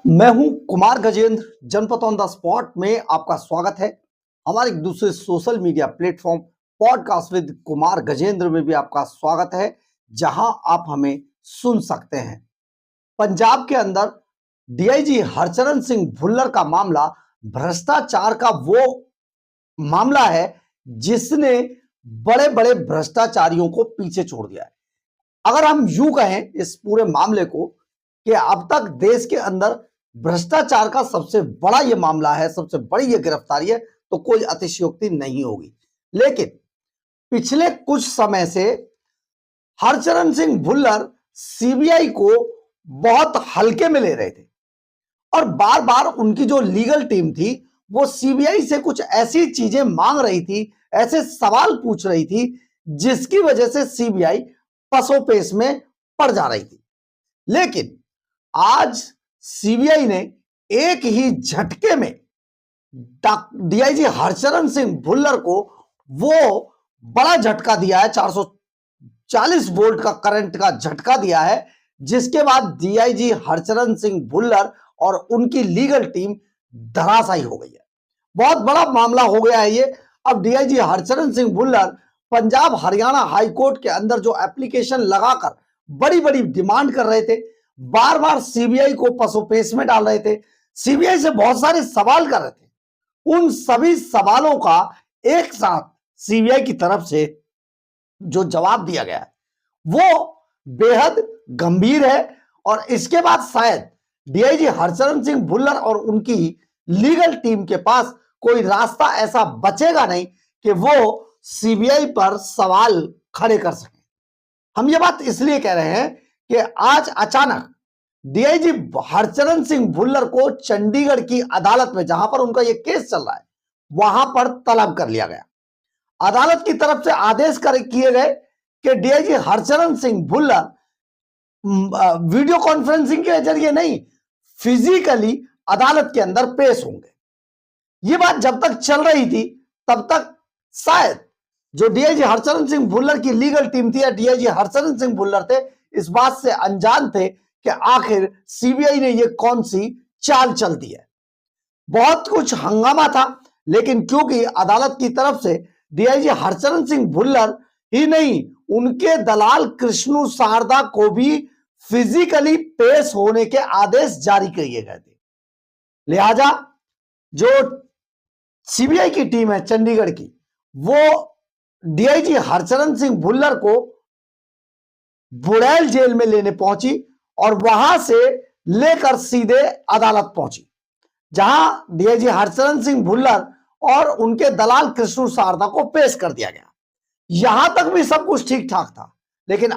मैं हूं कुमार गजेंद्र। जनपद ऑन द स्पॉट में आपका स्वागत है। हमारे एक दूसरे social media platform podcast with Kumar Gajendra में भी आपका स्वागत है, जहां आप हमें सुन सकते हैं। पंजाब के अंदर डीआईजी हरचरण सिंह भुल्लर का मामला भ्रष्टाचार का वो मामला है जिसने बड़े बड़े भ्रष्टाचारियों को पीछे छोड़ दिया है। अगर हम यूं कहें इस पूरे मामले को कि अब तक देश के अंदर भ्रष्टाचार का सबसे बड़ा ये मामला है, सबसे बड़ी ये गिरफ्तारी है, तो कोई अतिशयोक्ति नहीं होगी। लेकिन पिछले कुछ समय से हरचरण सिंह भुल्लर सीबीआई को बहुत हल्के में ले रहे थे और बार बार उनकी जो लीगल टीम थी वो सीबीआई से कुछ ऐसी चीजें मांग रही थी, ऐसे सवाल पूछ रही थी जिसकी वजह से सीबीआई पसोपेश में पड़ जा रही थी। लेकिन आज सीबीआई ने एक ही झटके में डीआईजी हरचरण सिंह भुल्लर को वो बड़ा झटका दिया है, 440 वोल्ट का करंट का झटका दिया है, जिसके बाद डीआईजी हरचरण सिंह भुल्लर और उनकी लीगल टीम धराशायी हो गई है। बहुत बड़ा मामला हो गया है ये। अब DIG Harcharan Singh Bhullar Punjab Haryana high court के अंदर जो एप्लीकेशन लगाकर बड़ी बड़ी डिमांड कर रहे थे, बार बार सीबीआई को पसोपेश में डाल रहे थे, सीबीआई से बहुत सारे सवाल कर रहे थे, उन सभी सवालों का एक साथ सीबीआई की तरफ से जो जवाब दिया गया है वो बेहद गंभीर है। और इसके बाद शायद डीआईजी हरचरण सिंह भुल्लर और उनकी लीगल टीम के पास कोई रास्ता ऐसा बचेगा नहीं कि वो सीबीआई पर सवाल खड़े कर सके। हम ये बात इसलिए कह रहे हैं कि आज अचानक डीआईजी हरचरण सिंह भुल्लर को चंडीगढ़ की अदालत में, जहां पर उनका यह केस चल रहा है, वहां पर तलब कर लिया गया। अदालत की तरफ से आदेश किए गए कि DIG Harcharan Singh Bhullar video conferencing के जरिए नहीं, फिजिकली अदालत के अंदर पेश होंगे। यह बात जब तक चल रही थी तब तक शायद जो डीआईजी हरचरण सिंह भुल्लर की लीगल टीम थी या डीआईजी हरचरण सिंह भुल्लर थे, इस बात से अनजान थे कि आखिर सीबीआई ने यह कौन सी चाल चल दी है। बहुत कुछ हंगामा था, लेकिन क्योंकि अदालत की तरफ से डीआईजी हरचरण सिंह भुल्लर ही नहीं, उनके दलाल कृष्णु शारदा को भी फिजिकली पेश होने के आदेश जारी किए गए थे। लिहाजा जो सीबीआई की टीम है चंडीगढ़ की, वो डीआईजी हरचरण सिंह भुल्लर को बुड़ैल जेल में लेने पहुंची और वहां से लेकर सीधे अदालत पहुंची, जहां डीआईजी हरचरण सिंह भुल्लर और उनके दलाल कृष्णु शारदा को पेश कर दिया गया। यहां तक भी सब कुछ ठीक ठाक था, लेकिन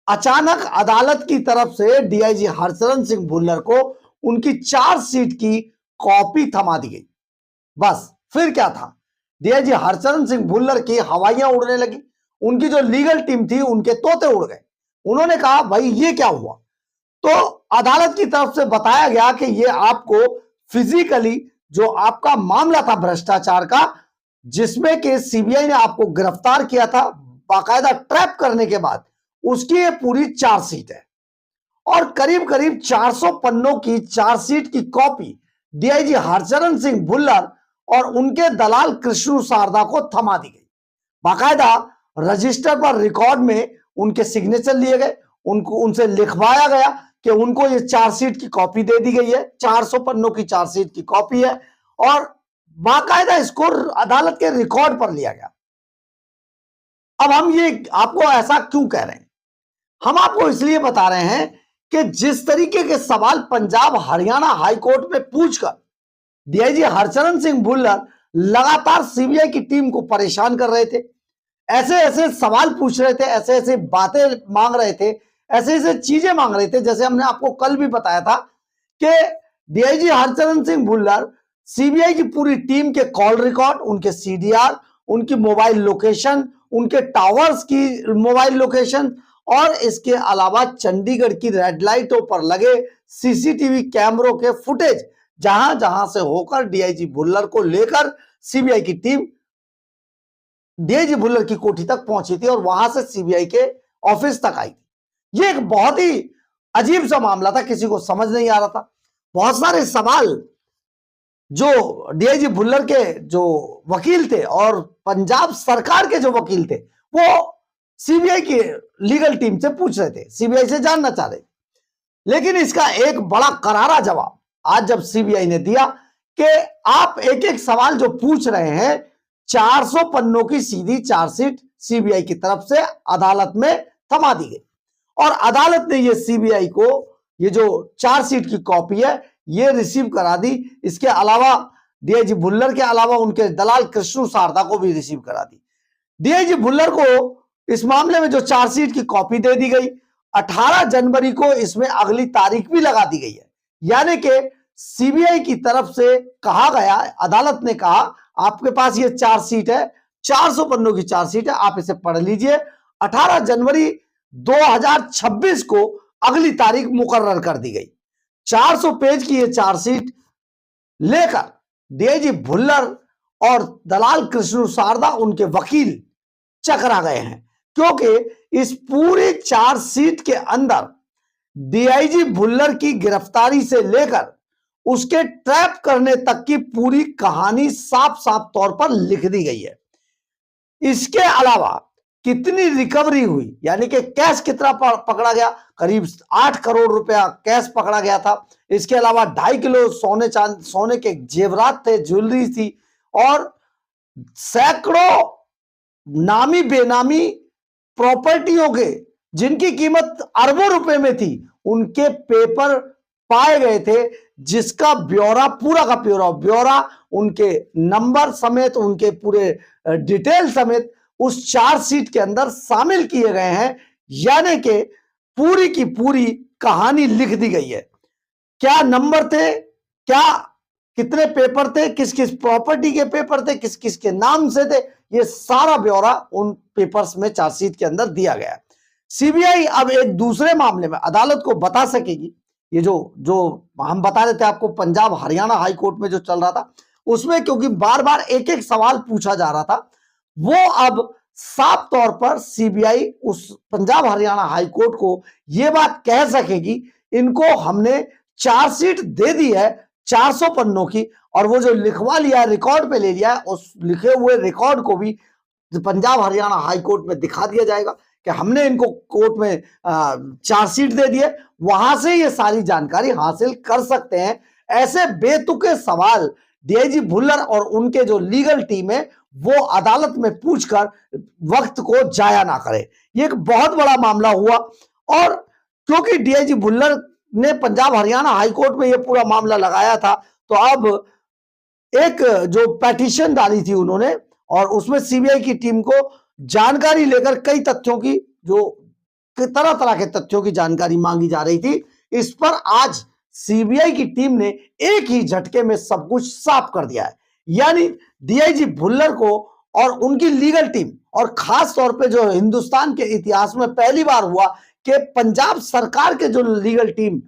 अचानक अदालत की तरफ से डीआईजी हरचरण सिंह भुल्लर को उनकी चार्जशीट की कॉपी थमा दी गई। बस फिर क्या था, डीआईजी हरचरण सिंह भुल्लर की हवाइयां उड़ने लगी, उनकी जो लीगल टीम थी उनके तोते उड़ गए। उन्होंने कहा भाई ये क्या हुआ? तो अदालत की तरफ से बताया गया कि ये आपको फिजिकली जो आपका मामला था भ्रष्टाचार का, जिसमें कि सीबीआई ने आपको गिरफ्तार किया था बाकायदा ट्रैप करने के बाद, उसकी ये पूरी चार्जशीट है और करीब करीब 400 पन्नों की चार्जशीट की कॉपी डीआईजी हरचरण सिंह भुल्लर और उनके दलाल कृष्णु शारदा को थमा दी गई। बाकायदा रजिस्टर पर रिकॉर्ड में उनके सिग्नेचर लिए गए, उनसे लिखवाया गया कि उनको ये चार्जशीट की कॉपी दे दी गई है, 400 पन्नों की चार्जशीट की कॉपी है और बाकायदा इसको अदालत के रिकॉर्ड पर लिया गया। अब हम ये आपको ऐसा क्यों कह रहे हैं? हम आपको इसलिए बता रहे हैं कि जिस तरीके के सवाल पंजाब हरियाणा हाई कोर्ट में पूछकर डीआईजी हरचरण सिंह भुल्लर लगातार सीबीआई की टीम को परेशान कर रहे थे, ऐसे ऐसे सवाल पूछ रहे थे, ऐसे ऐसे बातें मांग रहे थे, ऐसे ऐसे चीजें मांग रहे थे, जैसे हमने आपको कल भी बताया था कि डीआईजी हरचरण सिंह भुल्लर सीबीआई की पूरी टीम के कॉल रिकॉर्ड, उनके सीडीआर, उनकी मोबाइल लोकेशन, उनके टावर्स की मोबाइल लोकेशन और इसके अलावा चंडीगढ़ की रेड लाइटों पर लगे सीसीटीवी कैमरों के फुटेज, जहां जहां से होकर डीआईजी भुल्लर को लेकर सीबीआई की टीम डीआईजी भुल्लर की कोठी तक पहुंची थी और वहां से सीबीआई के ऑफिस तक आई थी। ये एक बहुत ही अजीब सा मामला था, किसी को समझ नहीं आ रहा था। बहुत सारे सवाल जो डीआईजी भुल्लर के जो वकील थे और पंजाब सरकार के जो वकील थे वो सीबीआई की लीगल टीम से पूछ रहे थे, सीबीआई से जानना चाह रहे थे। लेकिन इसका एक बड़ा करारा जवाब आज जब सीबीआई ने दिया कि आप एक एक सवाल जो पूछ रहे हैं, 400 पन्नों की सीधी चार्जशीट सीबीआई की तरफ से अदालत में थमा दी गई और अदालत ने ये सीबीआई को ये जो चार्जशीट की कॉपी है ये रिसीव करा दी। इसके अलावा डीआईजी भुल्लर के अलावा उनके दलाल कृष्णु शारदा को भी रिसीव करा दी। डीआईजी भुल्लर को इस मामले में जो चार्जशीट की कॉपी दे दी गई, 18 जनवरी को इसमें अगली तारीख भी लगा दी गई है। यानी कि सीबीआई की तरफ से कहा गया, अदालत ने कहा आपके पास ये चार्जशीट है, 400 पन्नों की चार्जशीट है, आप इसे पढ़ लीजिए। 18 जनवरी 2026 को अगली तारीख मुकर्रर कर दी गई। 400 पेज की ये चार्जशीट लेकर डीआईजी भुल्लर और दलाल कृष्णु शारदा उनके वकील चकरा गए हैं, क्योंकि इस पूरी चार्जशीट के अंदर डीआईजी भुल्लर की गिरफ्तारी से लेकर उसके ट्रैप करने तक की पूरी कहानी साफ साफ तौर पर लिख दी गई है। इसके अलावा कितनी रिकवरी हुई, यानी कि कैश कितना पकड़ा गया, करीब 8 करोड़ रुपया कैश पकड़ा गया था। इसके अलावा 2.5 किलो सोने के जेवरात थे, ज्वेलरी थी और सैकड़ों नामी बेनामी प्रॉपर्टियों के जिनकी कीमत अरबों रुपए में थी, उनके पेपर पाए गए थे, जिसका ब्यौरा पूरा का पूरा ब्यौरा उनके नंबर समेत उनके पूरे डिटेल समेत उस चार्जशीट के अंदर शामिल किए गए हैं। यानी कि पूरी की पूरी कहानी लिख दी गई है। क्या नंबर थे, क्या कितने पेपर थे, किस किस प्रॉपर्टी के पेपर थे, किस किस के नाम से थे, ये सारा ब्यौरा उन पेपर्स में चार्जशीट के अंदर दिया गया। सीबीआई अब एक दूसरे मामले में अदालत को बता सकेगी, ये जो हम बता रहे थे आपको पंजाब हरियाणा हाई कोर्ट में जो चल रहा था उसमें, क्योंकि बार बार एक एक सवाल पूछा जा रहा था, वो अब साफ तौर पर सीबीआई उस पंजाब हरियाणा हाई कोर्ट को यह बात कह सकेगी, इनको हमने चार्जशीट दे दी है 400 पन्नों की, और वो जो लिखवा लिया है, रिकॉर्ड पे ले लिया है, उस लिखे हुए रिकॉर्ड को भी पंजाब हरियाणा हाई कोर्ट में दिखा दिया जाएगा कि हमने इनको कोर्ट में चार्जशीट दे दी है। वहां से ये सारी जानकारी हासिल कर सकते हैं। ऐसे बेतुके सवाल डीआईजी भुल्लर और उनके जो लीगल टीम है वो अदालत में पूछकर वक्त को जाया ना करे। ये एक बहुत बड़ा मामला हुआ, और क्योंकि डीआईजी भुल्लर ने पंजाब हरियाणा हाई कोर्ट में ये पूरा मामला लगाया था, तो अब एक जो पेटिशन डाली थी उन्होंने, और उसमें सीबीआई की टीम को जानकारी लेकर कई तथ्यों की, जो तरह तरह के तथ्यों की जानकारी मांगी जा रही थी, इस पर आज सीबीआई की टीम ने एक ही झटके में सब कुछ साफ कर दिया है। यानी डीआईजी भुल्लर को और उनकी लीगल टीम, और खास तौर पे जो हिंदुस्तान के इतिहास में पहली बार हुआ कि पंजाब सरकार के जो लीगल टीम,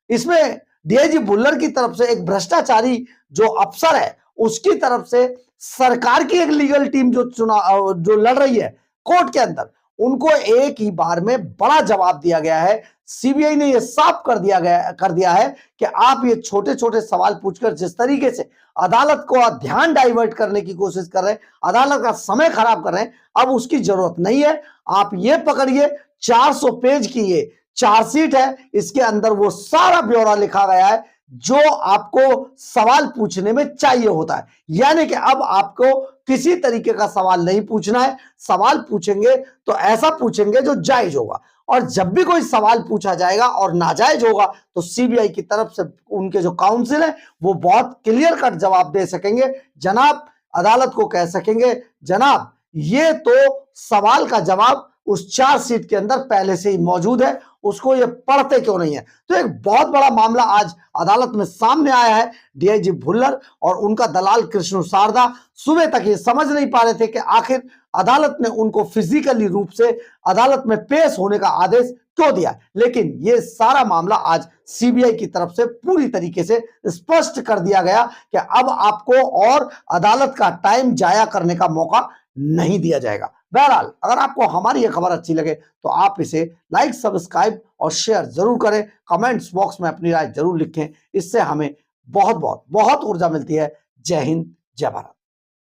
इसमें डीआईजी भुल्लर की तरफ से एक भ्रष्टाचारी जो अफसर है उसकी तरफ से सरकार की एक लीगल टीम जो लड़ रही है कोर्ट के अंदर, उनको एक ही बार में बड़ा जवाब दिया गया है। सीबीआई ने यह साफ कर दिया है कि आप ये छोटे छोटे सवाल पूछकर जिस तरीके से अदालत को ध्यान डाइवर्ट करने की कोशिश कर रहे हैं, अदालत का समय खराब कर रहे हैं, अब उसकी जरूरत नहीं है। आप ये पकड़िए, 400 पेज की ये चार्जशीट है, इसके अंदर वो सारा ब्यौरा लिखा गया है जो आपको सवाल पूछने में चाहिए होता है। यानी कि अब आपको किसी तरीके का सवाल नहीं पूछना है। सवाल पूछेंगे तो ऐसा पूछेंगे जो जायज होगा, और जब भी कोई सवाल पूछा जाएगा और नाजायज होगा तो सीबीआई की तरफ से उनके जो काउंसिल है वो बहुत क्लियर कट जवाब दे सकेंगे। जनाब, अदालत को कह सकेंगे, जनाब ये तो सवाल का जवाब उस चार्जशीट के अंदर पहले से ही मौजूद है, उसको ये पढ़ते क्यों नहीं है। तो एक बहुत बड़ा मामला आज अदालत में सामने आया है। डीआईजी भुल्लर और उनका दलाल कृष्णु शारदा सुबह तक ये समझ नहीं पा रहे थे कि आखिर अदालत ने उनको फिजिकली रूप से अदालत में पेश होने का आदेश क्यों दिया, लेकिन ये सारा मामला आज सीबीआई की तरफ से पूरी तरीके से स्पष्ट कर दिया गया कि अब आपको और अदालत का टाइम जाया करने का मौका नहीं दिया जाएगा। बहरहाल अगर आपको हमारी यह खबर अच्छी लगे तो आप इसे लाइक, सब्सक्राइब और शेयर जरूर करें। कमेंट्स बॉक्स में अपनी राय जरूर लिखें, इससे हमें बहुत बहुत बहुत ऊर्जा मिलती है। जय हिंद, जय भारत।